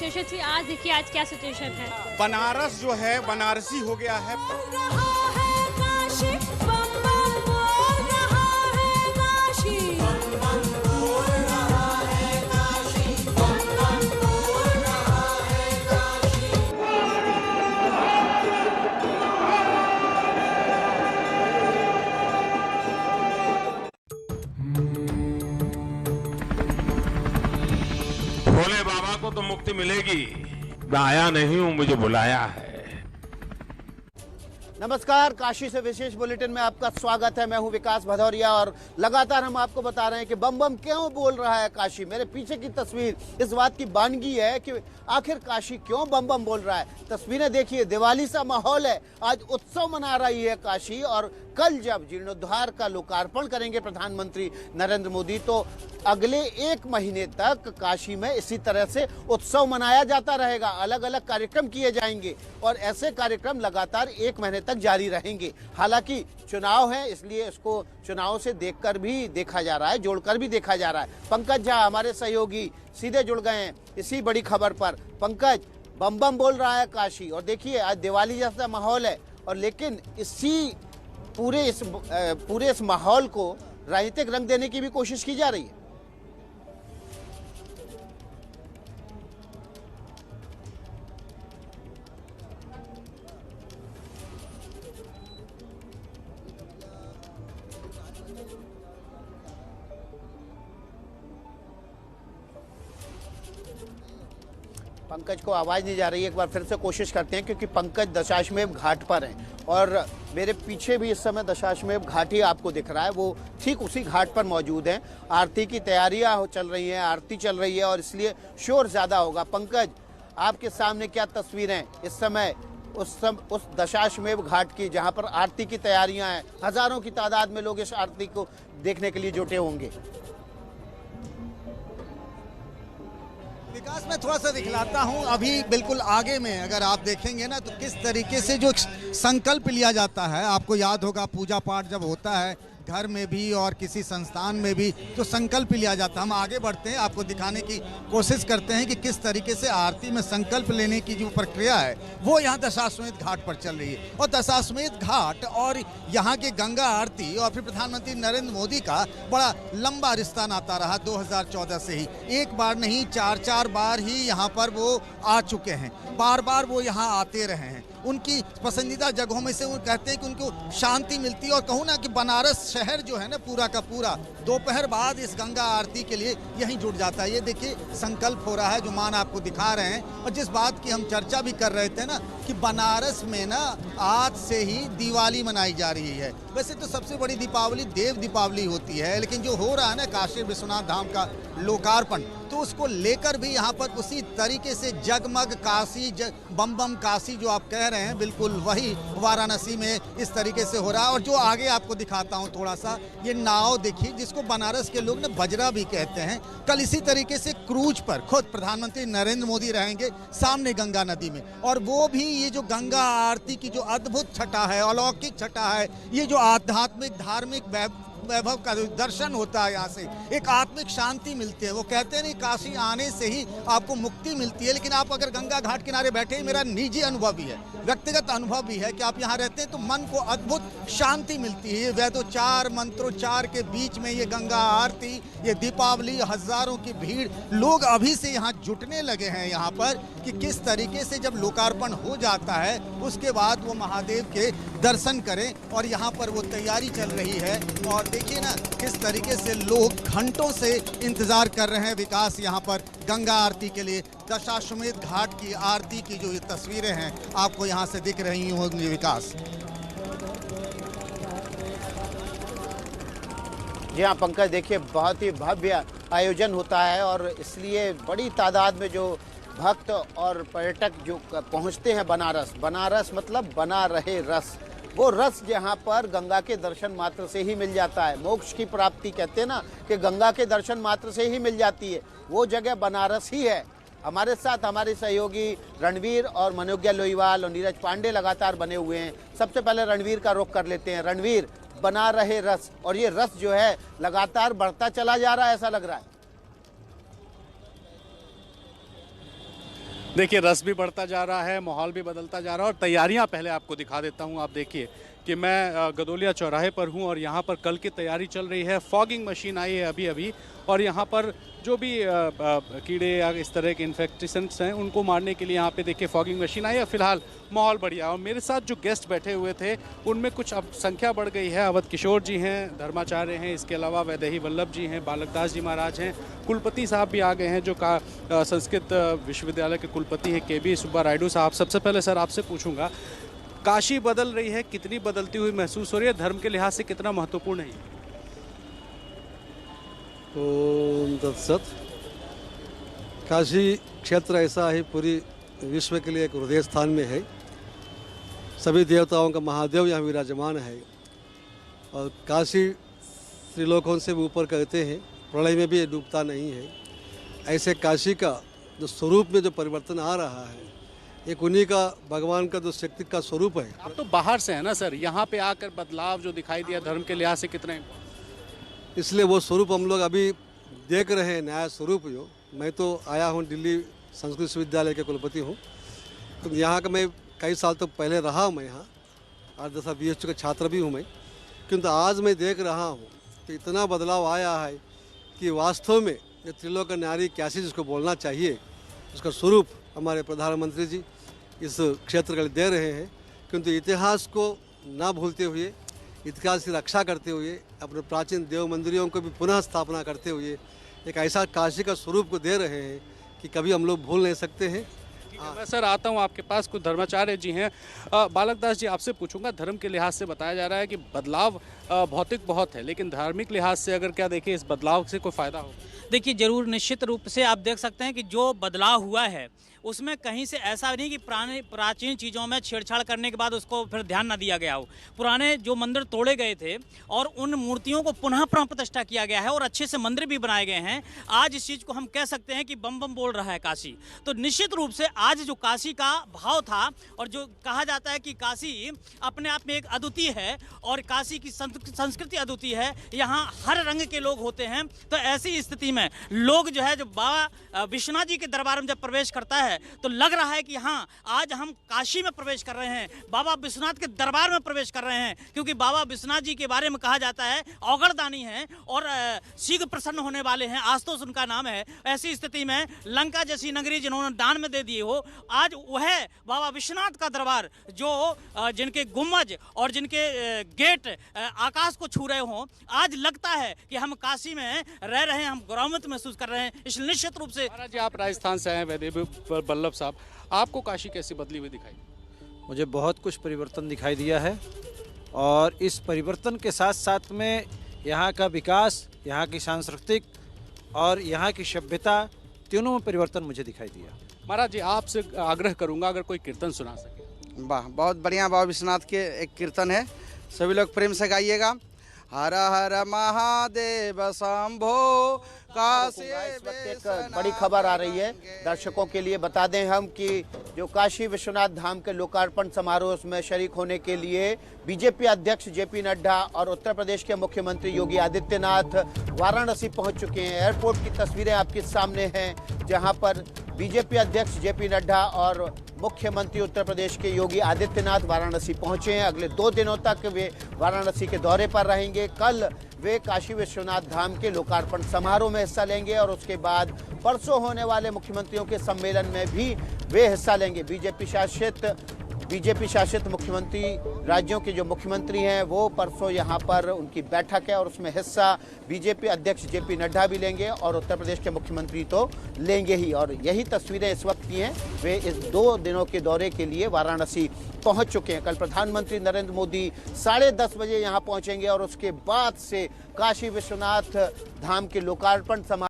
Situation थी, आज देखिए आज क्या सिचुएशन है। बनारस जो है बनारसी हो गया है। भोले बाबा को तो मुक्ति मिलेगी, मैं आया नहीं हूं, मुझे बुलाया है। नमस्कार, काशी से विशेष बुलेटिन में आपका स्वागत है। मैं हूं विकास भदौरिया और लगातार हम आपको बता रहे हैं कि बम बम क्यों बोल रहा है काशी। मेरे पीछे की तस्वीर इस बात की बानगी है कि आखिर काशी क्यों बम बम बोल रहा है। तस्वीरें देखिए, दिवाली सा माहौल है, आज उत्सव मना रही है काशी। और कल जब जीर्णोद्धार का लोकार्पण करेंगे प्रधानमंत्री नरेंद्र मोदी, तो अगले 1 महीने तक काशी में इसी तरह से उत्सव मनाया जाता रहेगा। अलग अलग कार्यक्रम किए जाएंगे और ऐसे कार्यक्रम लगातार 1 महीने तक जारी रहेंगे। हालांकि चुनाव है, इसलिए इसको चुनाव से देखकर भी देखा जा रहा है, जोड़कर भी देखा जा रहा है। पंकज झा हमारे सहयोगी सीधे जुड़ गए हैं इसी बड़ी खबर पर। पंकज, बम बम बोल रहा है काशी और देखिए आज दिवाली जैसा माहौल है, और लेकिन इसी पूरे इस माहौल को राजनीतिक रंग देने की भी कोशिश की जा रही है। पंकज को आवाज़ नहीं जा रही है, एक बार फिर से कोशिश करते हैं, क्योंकि पंकज दशाश्वमेध घाट पर हैं और मेरे पीछे भी इस समय दशाश्वमेध घाट ही आपको दिख रहा है। वो ठीक उसी घाट पर मौजूद हैं। आरती की तैयारियां चल रही हैं, आरती चल रही है और इसलिए शोर ज़्यादा होगा। पंकज, आपके सामने क्या तस्वीरें इस समय उस दशाश्वमेध घाट की, जहाँ पर आरती की तैयारियाँ हैं, हज़ारों की तादाद में लोग इस आरती को देखने के लिए जुटे होंगे। विकास, मैं थोड़ा सा दिखलाता हूं। अभी बिल्कुल आगे में अगर आप देखेंगे ना, तो किस तरीके से जो संकल्प लिया जाता है, आपको याद होगा पूजा पाठ जब होता है घर में भी और किसी संस्थान में भी, तो संकल्प लिया जाता है। हम आगे बढ़ते हैं, आपको दिखाने की कोशिश करते हैं कि किस तरीके से आरती में संकल्प लेने की जो प्रक्रिया है वो यहाँ दशाश्वमेध घाट पर चल रही है। और दशाश्वमेध घाट और यहाँ के गंगा आरती और फिर प्रधानमंत्री नरेंद्र मोदी का बड़ा लंबा रिश्ता नाता रहा 2014 से ही। एक बार नहीं, 4 बार ही यहाँ पर वो आ चुके हैं, बार बार वो यहाँ आते रहे हैं। उनकी पसंदीदा जगहों में से वो कहते हैं कि उनको शांति मिलती है। और कहूँ ना कि बनारस शहर जो है ना पूरा का पूरा दोपहर बाद इस गंगा आरती के लिए यहीं जुट जाता है। ये देखिए संकल्प हो रहा है जो मान आपको दिखा रहे हैं। और जिस बात की हम चर्चा भी कर रहे थे ना कि बनारस में ना आज से ही दिवाली मनाई जा रही है। वैसे तो सबसे बड़ी दीपावली देव दीपावली होती है, लेकिन जो हो रहा है ना काशी विश्वनाथ धाम का लोकार्पण, तो उसको लेकर भी यहाँ पर उसी तरीके से जगमग काशी बम बम काशी जो आप कह रहे हैं, बिल्कुल वही वाराणसी में इस तरीके से हो रहा है। और जो आगे आपको दिखाता हूँ थोड़ा सा, ये नाव देखिए जिसको बनारस के लोग ना बजरा भी कहते हैं। कल इसी तरीके से क्रूज पर खुद प्रधानमंत्री नरेंद्र मोदी रहेंगे सामने गंगा नदी में, और वो भी ये जो गंगा आरती की जो अद्भुत छटा है, अलौकिक छटा है, ये जो आध्यात्मिक धार्मिक वैभव का दर्शन होता है, यहाँ से एक आत्मिक शांति मिलती है। वो कहते हैं नहीं, काशी आने से ही आपको मुक्ति मिलती है। लेकिन आप अगर गंगा घाट किनारे बैठे, मेरा निजी अनुभव भी है, व्यक्तिगत अनुभव भी है कि आप यहाँ रहते हैं तो मन को अद्भुत शांति मिलती है। वेदोच्चार मंत्रोच्चार के बीच में ये गंगा आरती, ये दीपावली, हजारों की भीड़, लोग अभी से यहाँ जुटने लगे हैं यहाँ पर कि किस तरीके से जब लोकार्पण हो जाता है उसके बाद वो महादेव के दर्शन करें। और यहाँ पर वो तैयारी चल रही है और देखिए ना किस तरीके से लोग घंटों से इंतजार कर रहे हैं विकास यहाँ पर गंगा आरती के लिए। दशाश्वमेध घाट की आरती की जो ये तस्वीरें हैं आपको यहाँ से दिख रही होंगी विकास। जी हाँ पंकज, देखिए बहुत ही भव्य आयोजन होता है और इसलिए बड़ी तादाद में जो भक्त और पर्यटक जो पहुँचते हैं बनारस। बनारस मतलब बना रहे रस, वो रस जहाँ पर गंगा के दर्शन मात्र से ही मिल जाता है। मोक्ष की प्राप्ति कहते हैं ना कि गंगा के दर्शन मात्र से ही मिल जाती है, वो जगह बनारस ही है। हमारे साथ हमारे सहयोगी रणवीर और मनोज्ञा लोईवाल और नीरज पांडे लगातार बने हुए हैं। सबसे पहले रणवीर का रुख कर लेते हैं। रणवीर, बना रहे रस, और ये रस जो है लगातार बढ़ता चला जा रहा है, ऐसा लग रहा है। देखिए, रस भी बढ़ता जा रहा है, माहौल भी बदलता जा रहा है और तैयारियां पहले आपको दिखा देता हूं। आप देखिए कि मैं गदोलिया चौराहे पर हूं और यहां पर कल की तैयारी चल रही है। फॉगिंग मशीन आई है अभी अभी और यहां पर जो भी कीड़े या इस तरह के इन्फेक्टेशंस हैं उनको मारने के लिए यहाँ पे देखिए फॉगिंग मशीन आई है। फिलहाल माहौल बढ़िया है और मेरे साथ जो गेस्ट बैठे हुए थे उनमें कुछ अब संख्या बढ़ गई है। अवध किशोर जी हैं, धर्माचार्य हैं, इसके अलावा वैदेही वल्लभ जी हैं, बालकदास जी महाराज हैं, कुलपति साहब भी आ गए हैं जो संस्कृत विश्वविद्यालय के कुलपति हैं के बी सुब्बा रायडू साहब। सबसे पहले सर आपसे पूछूंगा, काशी बदल रही है, कितनी बदलती हुई महसूस हो रही है, धर्म के लिहाज से कितना महत्वपूर्ण है? ओम तत्सत। काशी क्षेत्र ऐसा है पूरी विश्व के लिए एक हृदय स्थान में है। सभी देवताओं का महादेव यहाँ विराजमान है और काशी त्रिलोकों से भी ऊपर कहते हैं, प्रलय में भी ये डूबता नहीं है। ऐसे काशी का जो स्वरूप में जो परिवर्तन आ रहा है, एक उन्हीं का भगवान का जो शक्ति का स्वरूप है। आप तो बाहर से है ना सर, यहाँ पे आकर बदलाव जो दिखाई दिया धर्म के लिहाज से कितने, इसलिए वो स्वरूप हम लोग अभी देख रहे हैं, नया स्वरूप जो। मैं तो आया हूँ दिल्ली संस्कृत विश्वविद्यालय के कुलपति हूँ, तो यहाँ का मैं कई साल तक पहले रहा हूँ। मैं यहाँ 8-10 BHU का छात्र भी हूँ मैं, किंतु आज मैं देख रहा हूँ कि इतना बदलाव आया है कि वास्तव में ये त्रिलोक नारी कैसी जिसको बोलना चाहिए, उसका स्वरूप हमारे प्रधानमंत्री जी इस क्षेत्र के लिए दे रहे हैं। किंतु इतिहास को ना भूलते हुए, इतिहास की रक्षा करते हुए, अपने प्राचीन देव मंदिरों को भी पुनः स्थापना करते हुए एक ऐसा काशी का स्वरूप को दे रहे हैं कि कभी हम लोग भूल नहीं सकते हैं। मैं सर आता हूँ आपके पास, कुछ धर्माचार्य जी हैं। बालकदास जी आपसे पूछूंगा, धर्म के लिहाज से बताया जा रहा है कि बदलाव भौतिक बहुत है, लेकिन धार्मिक लिहाज से अगर क्या देखें इस बदलाव से कोई फ़ायदा हो? देखिए, जरूर निश्चित रूप से आप देख सकते हैं कि जो बदलाव हुआ है उसमें कहीं से ऐसा नहीं कि प्राचीन चीज़ों में छेड़छाड़ करने के बाद उसको फिर ध्यान ना दिया गया हो। पुराने जो मंदिर तोड़े गए थे और उन मूर्तियों को पुनः प्राण प्रतिष्ठा किया गया है और अच्छे से मंदिर भी बनाए गए हैं। आज इस चीज़ को हम कह सकते हैं कि बम बम बोल रहा है काशी। तो निश्चित रूप से आज जो काशी का भाव था और जो कहा जाता है कि काशी अपने आप में एक अद्वितीय है और काशी की संस्कृति अद्वितीय है, यहाँ हर रंग के लोग होते हैं। तो ऐसी स्थिति में लोग जो है, जो बाबा विश्वनाथ जी के दरबार में जब प्रवेश करता है तो लग रहा है कि हाँ, आज हम काशी में प्रवेश कर रहे हैं, बाबा विश्वनाथ के दरबार में प्रवेश कर रहे हैं। क्योंकि बाबा विश्वनाथ जी के बारे में कहा जाता है औगड़दानी हैं और शीघ्र प्रसन्न होने वाले हैं, आस्तोष उनका नाम है। ऐसी स्थिति में लंका जैसी नगरी जिन्होंने दान में दे दिए हो, आज वह बाबा विश्वनाथ का दरबार जो जिनके गुम्बज और जिनके गेट आकाश को छू रहे हों, आज लगता है कि हम काशी में रह रहे हैं, हम गौरवान्वित महसूस कर रहे हैं। इसलिए निश्चित रूप से महाराज जी, आप राजस्थान से आए, वैदेही वल्लभ साहब, आपको काशी कैसी बदली हुई दिखाई? मुझे बहुत कुछ परिवर्तन दिखाई दिया है और इस परिवर्तन के साथ साथ में यहाँ का विकास, यहाँ की सांस्कृतिक और यहाँ की सभ्यता, तीनों में परिवर्तन मुझे दिखाई दिया। महाराज जी, आपसे आग्रह करूंगा अगर कोई कीर्तन सुना सके। वाह, बहुत बढ़िया बाबा विश्वनाथ के एक कीर्तन है, सभी लोग प्रेम से गाइएगा। हर हर महादेव शंभो काशी। इस वक्त एक बड़ी खबर आ रही है दर्शकों के लिए, बता दें हम कि जो काशी विश्वनाथ धाम के लोकार्पण समारोह में शरीक होने के लिए बीजेपी अध्यक्ष जेपी नड्डा और उत्तर प्रदेश के मुख्यमंत्री योगी आदित्यनाथ वाराणसी पहुंच चुके हैं। एयरपोर्ट की तस्वीरें आपके सामने हैं, जहां पर बीजेपी अध्यक्ष जेपी नड्डा और मुख्यमंत्री उत्तर प्रदेश के योगी आदित्यनाथ वाराणसी पहुंचे हैं। अगले 2 दिनों तक वे वाराणसी के दौरे पर रहेंगे। कल वे काशी विश्वनाथ धाम के लोकार्पण समारोह में हिस्सा लेंगे और उसके बाद परसों होने वाले मुख्यमंत्रियों के सम्मेलन में भी वे हिस्सा लेंगे। बीजेपी शासित मुख्यमंत्री राज्यों के जो मुख्यमंत्री हैं वो परसों यहाँ पर उनकी बैठक है और उसमें हिस्सा बीजेपी अध्यक्ष जेपी नड्डा भी लेंगे और उत्तर प्रदेश के मुख्यमंत्री तो लेंगे ही। और यही तस्वीरें इस वक्त की हैं, वे इस 2 दिनों के दौरे के लिए वाराणसी पहुंच चुके हैं। कल प्रधानमंत्री नरेंद्र मोदी 10:30 बजे यहाँ पहुंचेंगे और उसके बाद से काशी विश्वनाथ धाम के लोकार्पण समारोह